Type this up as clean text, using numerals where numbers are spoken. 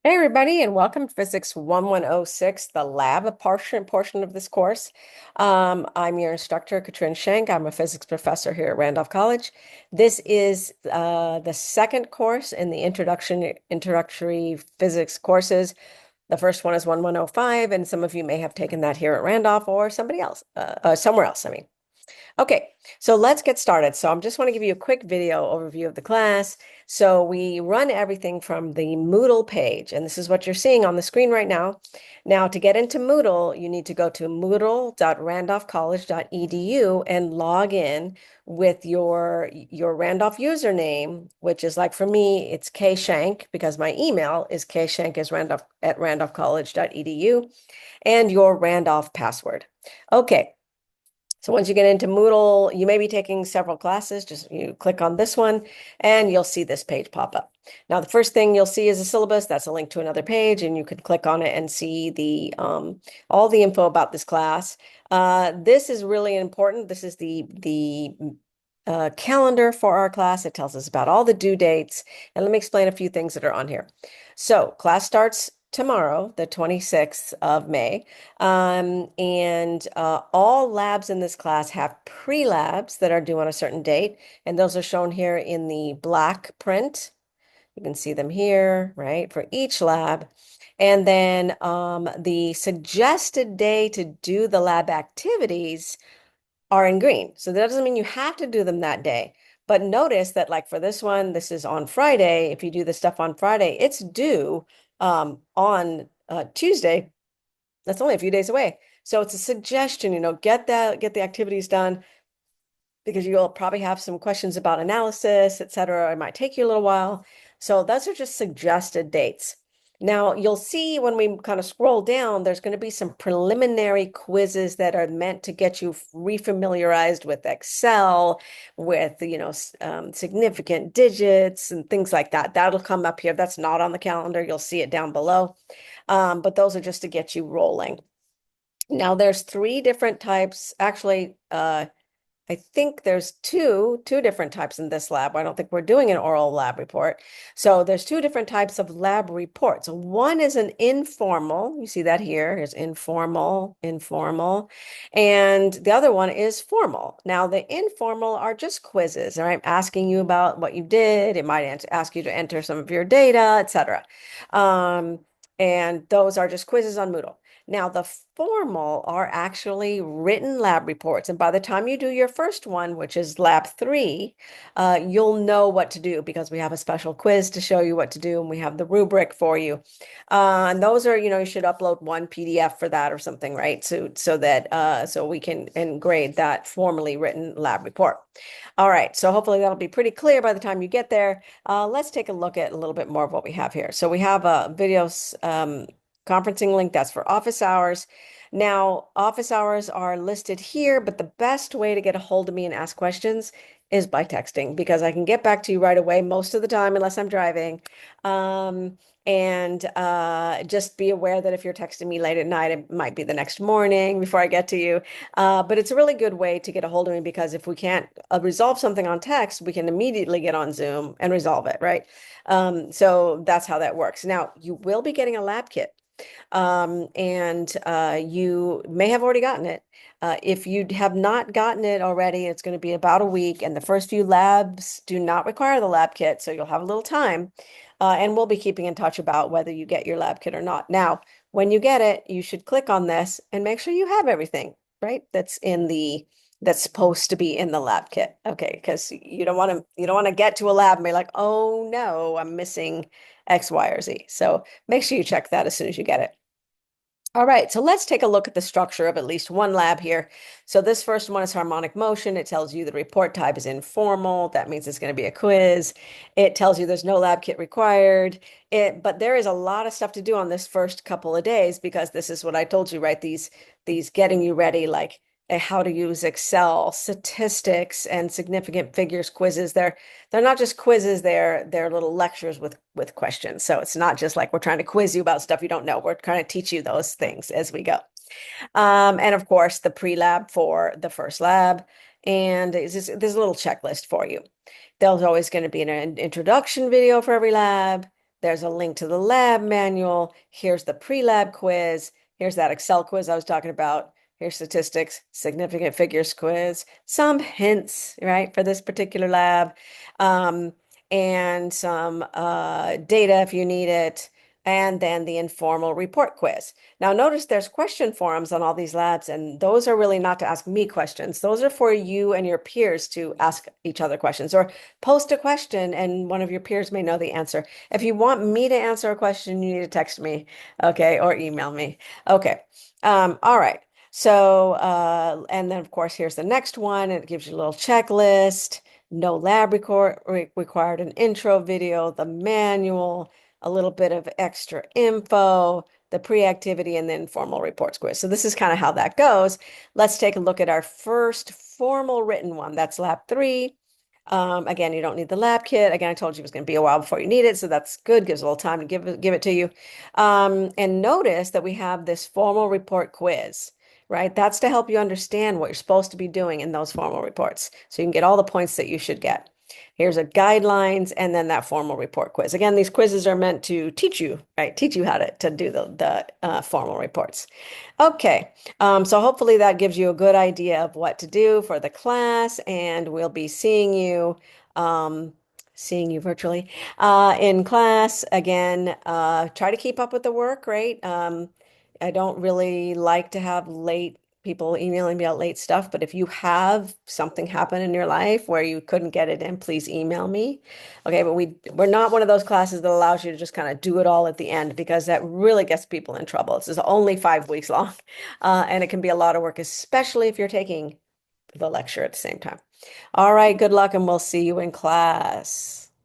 Hey everybody, and welcome to Physics 1106, the lab portion of this course. I'm your instructor, Katrin Schenk. I'm a physics professor here at Randolph College. This is the second course in the introductory physics courses. The first one is 1105, and some of you may have taken that here at Randolph or somewhere else, I mean. Okay, so let's get started. So I just want to give you a quick video overview of the class. So we run everything from the Moodle page, and this is what you're seeing on the screen right now. Now, to get into Moodle, you need to go to moodle.randolphcollege.edu and log in with your Randolph username, which is like for me, it's kshank because my email is kshank is randolph at randolphcollege.edu and your Randolph password. Okay. So once you get into Moodle, you may be taking several classes. Just you click on this one and you'll see this page pop up. Now, the first thing you'll see is a syllabus. That's a link to another page, and you can click on it and see the all the info about this class. This is really important. This is the calendar for our class. It tells us about all the due dates. And let me explain a few things that are on here. So class starts tomorrow, the 26th of May. And all labs in this class have pre-labs that are due on a certain date, and those are shown here in the black print. You can see them here, right, for each lab. And then the suggested day to do the lab activities are in green. So that doesn't mean you have to do them that day. But notice that, like for this one, this is on Friday. If you do the stuff on Friday, it's due on Tuesday. That's only a few days away. So it's a suggestion, get the activities done because you'll probably have some questions about analysis, et cetera. It might take you a little while. So those are just suggested dates. Now, you'll see when we kind of scroll down, there's going to be some preliminary quizzes that are meant to get you refamiliarized with Excel, with, significant digits and things like that. That'll come up here. That's not on the calendar. You'll see it down below. But those are just to get you rolling. Now there's three different types. Actually, I think there's two different types in this lab. I don't think we're doing an oral lab report. So there's two different types of lab reports. One is an informal. You see that here. Here's informal, informal. And the other one is formal. Now the informal are just quizzes, all right? Asking you about what you did. It might ask you to enter some of your data, etc. Um, and those are just quizzes on Moodle. Now, the formal are actually written lab reports. And by the time you do your first one, which is lab 3, you'll know what to do because we have a special quiz to show you what to do and we have the rubric for you. And those are, you should upload one PDF for that or something, right? So we can grade that formally written lab report. All right, so hopefully that'll be pretty clear by the time you get there. Let's take a look at a little bit more of what we have here. So we have a videos conferencing link that's for office hours. Now, office hours are listed here, but the best way to get a hold of me and ask questions is by texting because I can get back to you right away most of the time, unless I'm driving. And just be aware that if you're texting me late at night, it might be the next morning before I get to you. But it's a really good way to get a hold of me because if we can't resolve something on text, we can immediately get on Zoom and resolve it, right? So that's how that works. Now, you will be getting a lab kit. And you may have already gotten it. If you have not gotten it already, it's going to be about a week, and the first few labs do not require the lab kit, so you'll have a little time. And we'll be keeping in touch about whether you get your lab kit or not. Now, when you get it, you should click on this and make sure you have everything, right? That's supposed to be in the lab kit. Okay, because you don't want to get to a lab and be like, oh no, I'm missing X, Y, or Z. So make sure you check that as soon as you get it. All right, so let's take a look at the structure of at least one lab here. So this first one is harmonic motion. It tells you the report type is informal. That means it's going to be a quiz. It tells you there's no lab kit required. But there is a lot of stuff to do on this first couple of days because this is what I told you, right? These getting you ready, like how to use Excel, statistics, and significant figures quizzes. They're not just quizzes, they're little lectures with questions. So it's not just like we're trying to quiz you about stuff you don't know. We're trying to teach you those things as we go. And of course, the pre-lab for the first lab. And there's a little checklist for you. There's always going to be an introduction video for every lab. There's a link to the lab manual. Here's the pre-lab quiz. Here's that Excel quiz I was talking about. Here's statistics, significant figures quiz, some hints, right, for this particular lab, um, and some data if you need it, and then the informal report quiz. Now, notice there's question forums on all these labs, and those are really not to ask me questions. Those are for you and your peers to ask each other questions or post a question, and one of your peers may know the answer. If you want me to answer a question, you need to text me, okay, or email me. Okay. All right. So, and then of course, here's the next one. It gives you a little checklist, no lab required, an intro video, the manual, a little bit of extra info, the pre-activity, and then formal reports quiz. So this is kind of how that goes. Let's take a look at our first formal written one. That's lab 3. Again, you don't need the lab kit. Again, I told you it was going to be a while before you need it, so that's good. Gives a little time to give it to you. And notice that we have this formal report quiz, right? That's to help you understand what you're supposed to be doing in those formal reports, so you can get all the points that you should get. Here's a guidelines and then that formal report quiz. Again, these quizzes are meant to teach you, right? Teach you how to do the formal reports. Okay, so hopefully that gives you a good idea of what to do for the class, and we'll be um, seeing you virtually in class again. Try to keep up with the work, right? I don't really like to have late people emailing me about late stuff, but if you have something happen in your life where you couldn't get it in, please email me. Okay, but we're not one of those classes that allows you to just kind of do it all at the end because that really gets people in trouble. This is only 5 weeks long, and it can be a lot of work, especially if you're taking the lecture at the same time. All right, good luck, and we'll see you in class.